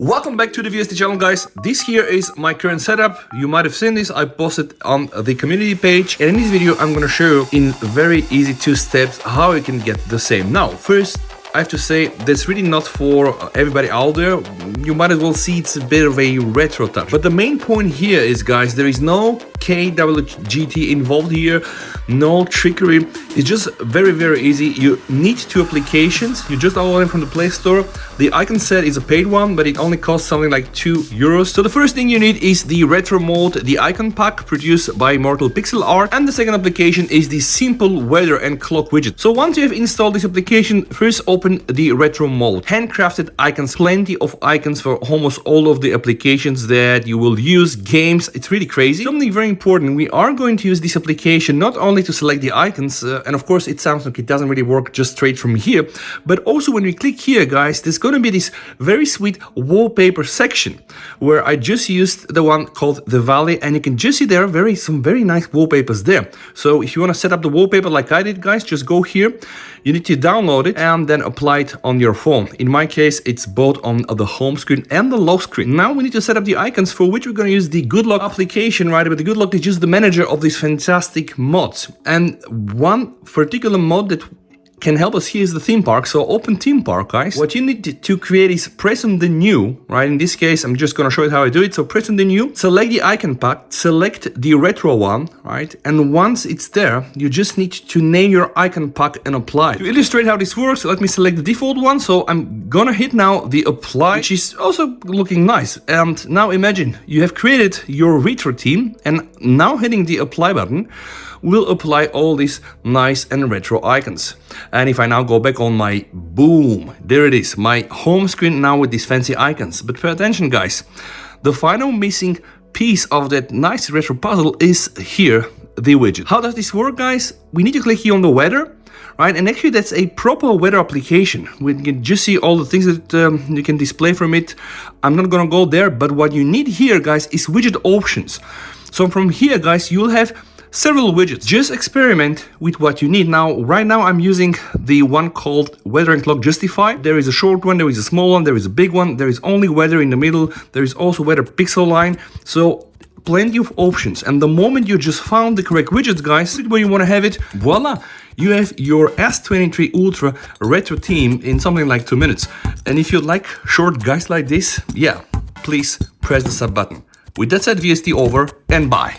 Welcome back to the VST channel, guys. This here is my current setup. You might have seen this. I posted on the community page, and in this video I'm gonna show you in very easy 2 steps how you can get the same. Now first, I have to say that's really not for everybody out there. You might as well see it's a bit of a retro touch. But the main point here is, guys, there is no KWGT involved here, no trickery. It's just very easy. You need 2 applications. You just download them from the Play Store. The icon set is a paid one, but it only costs something like €2. So the first thing you need is the retro mode, the icon pack produced by Mortal Pixel Art, and the second application is the simple weather and clock widget. So once you have installed this application, first open the retro mode. Handcrafted icons, plenty of icons for almost all of the applications that you will use, games. It's really crazy. Something very important, we are going to use this application not only to select the icons, and of course it sounds like it doesn't really work just straight from here, but also when we click here, guys, there's going to be this very sweet wallpaper section where I just used the one called the Valley, and you can just see there are some very nice wallpapers there. So if you want to set up the wallpaper like I did, guys, just go here. You need to download it and then apply it on your phone. In my case, it's both on the home screen and the lock screen. Now we need to set up the icons, for which we're going to use the Good Luck application, right? But the Good Luck is just the manager of these fantastic mods. And one particular mod that can help us here is the theme park. So open theme park, guys. What you need to create is press on the new, right? In this case, I'm just gonna show you how I do it. So press on the new, select the icon pack, select the retro one, right? And once it's there, you just need to name your icon pack and apply. To illustrate how this works, let me select the default one. So I'm gonna hit now the apply, which is also looking nice. And now imagine you have created your retro theme, and now hitting the apply button will apply all these nice and retro icons. And if I now go back on my, boom, there it is, my home screen now with these fancy icons. But pay attention, guys, the final missing piece of that nice retro puzzle is here, the widget. How does this work, guys? We need to click here on the weather, right? And actually that's a proper weather application. We can just see all the things that you can display from it. I'm not gonna go there, but what you need here, guys, is widget options. So from here, guys, you'll have several widgets. Just experiment with what you need. Now, right now I'm using the one called Weather and Clock Justify. There is a short one, there is a small one, there is a big one, there is only weather in the middle, there is also weather pixel line. So plenty of options. And the moment you just found the correct widgets, guys, where you want to have it, voila, you have your S23 Ultra retro theme in something like 2 minutes. And if you like short guides like this, yeah, please press the sub button. With that said, VST over and bye.